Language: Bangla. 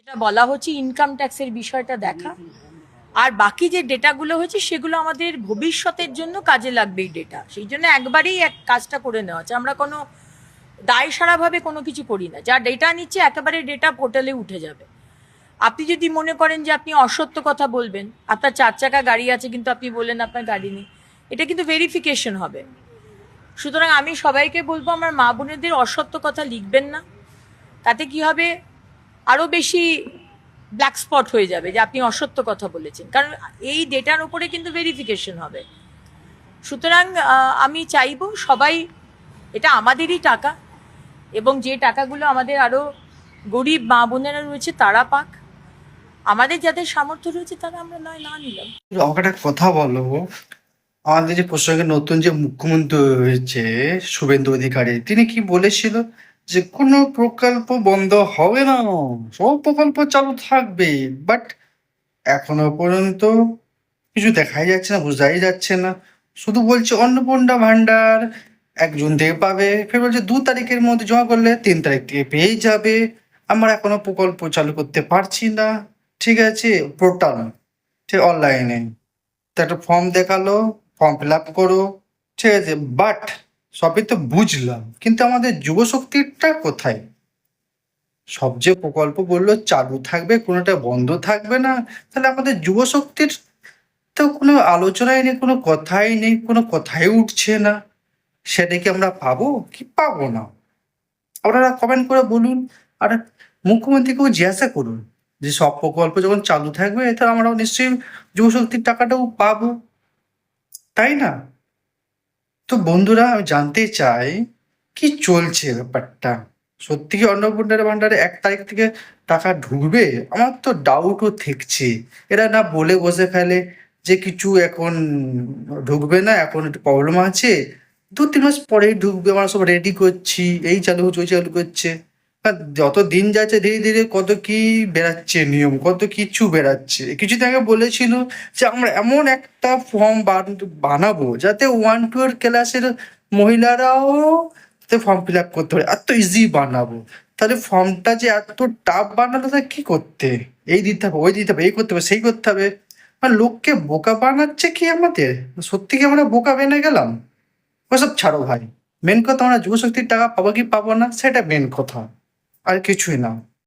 যেটা বলা হচ্ছে ইনকাম ট্যাক্সের বিষয়টা দেখা, আর বাকি যে ডেটাগুলো হচ্ছে সেগুলো আমাদের ভবিষ্যতের জন্য কাজে লাগবে। এই ডেটা সেই জন্য একবারেই কাজটা করে নেওয়া হচ্ছে। আমরা কোনো দায় সারাভাবে কোনো কিছু করি না। যা ডেটা নিচ্ছে একেবারে ডেটা পোর্টালে উঠে যাবে। আপনি যদি মনে করেন যে আপনি অসত্য কথা বলবেন, আপনার 4 চাকা গাড়ি আছে কিন্তু আপনি বললেন আপনার গাড়ি নেই, এটা কিন্তু ভেরিফিকেশন হবে। সুতরাং আমি সবাইকে বলবো আমার মা বোনেদের অসত্য কথা লিখবেন না। তাতে কি হবে, আরও বেশি ব্ল্যাক স্পট হয়ে যাবে যে আপনি অসত্য কথা বলেছেন, কারণ এই ডেটার উপরে কিন্তু ভেরিফিকেশন হবে। সুতরাং আমি চাইবো সবাই, এটা আমাদেরই টাকা, এবং যে টাকাগুলো আমাদের আরও গরিব মা বোনেরা রয়েছে তারা পাক, আমাদের যাদের সামর্থ্য রয়েছে তারা আমরা নয় না নিলাম। আমাকে একটা কথা বলো, আমাদের যে পশ্চিমবঙ্গের নতুন যে মুখ্যমন্ত্রী হয়েছে শুভেন্দু অধিকারী, তিনি কি বলেছিল যে কোনো প্রকল্প বন্ধ হবে না, সব প্রকল্প চালু থাকবে। বাট এখনো পর্যন্ত কিছু দেখাই যাচ্ছে না, বোঝাই যাচ্ছে না। শুধু বলছে অন্নপূর্ণা ভান্ডার 1 জুন থেকে পাবে, ফের বলছে 2 তারিখের মধ্যে জমা করলে 3 তারিখ থেকে পেয়েই যাবে। আমরা এখনো প্রকল্প চালু করতে পারছি না। ঠিক আছে, পোর্টাল ঠিক অনলাইনে তো একটা ফর্ম দেখালো, ফর্ম ফিল আপ করো, ঠিক আছে। বাট সবই তো বুঝলাম, কিন্তু আমাদের যুবশক্তিটা কোথায়? সব যে প্রকল্প বললো চালু থাকবে, কোনোটা বন্ধ থাকবে না, তাহলে আমাদের যুবশক্তির তো কোনো আলোচনাই নেই, কোনো কথাই নেই, কোনো কথাই উঠছে না। সেটা কি আমরা পাবো কি পাবো না? আপনারা কমেন্ট করে বলুন। আর মুখ্যমন্ত্রীকেও জিজ্ঞাসা করুন যে সব প্রকল্প যখন চালু থাকবে তাহলে আমরাও নিশ্চয়ই যুবশক্তির টাকাটাও পাবো, তাই না? তো বন্ধুরা, আমি জানতে চাই কি চলছে ব্যাপারটা। সত্যি কি অন্নপূর্ণার ভান্ডারে 1 তারিখ থেকে টাকা ঢুকবে? আমার তো ডাউটও থাকছে। এরা না বলে বসে ফেলে যে কিছু এখন ঢুকবে না, এখন একটু প্রবলেম আছে, 2-3 মাস পরেই ঢুকবে, আমরা সব রেডি করছি, এই চালু হচ্ছে ওই চালু করছে। আর যত দিন যাচ্ছে ধীরে ধীরে কত কি বেরাচ্ছে নিয়ম, কত কিছু বেরাচ্ছে। কিছুদিন আগে বলেছিল যে আমরা এমন একটা ফর্ম বানাবো যাতে 1-2 ক্লাসের মহিলারাও ফর্ম ফিল আপ করতে পারে, এত ইজি বানাবো। তাহলে ফর্মটা যে এত টাফ বানালো, তা কি করতে, এই দিতে হবে ওই দিতে হবে, এই করতে হবে সেই করতে হবে। আর লোককে বোকা বানাচ্ছে কি আমাদের? সত্যি কি আমরা বোকা বেনে গেলাম? ওসব ছাড়ো ভাই, মেন কথা আমরা যুবশক্তির টাকা পাবো কি পাবো না সেটা মেন কথা, আর কিছুই না।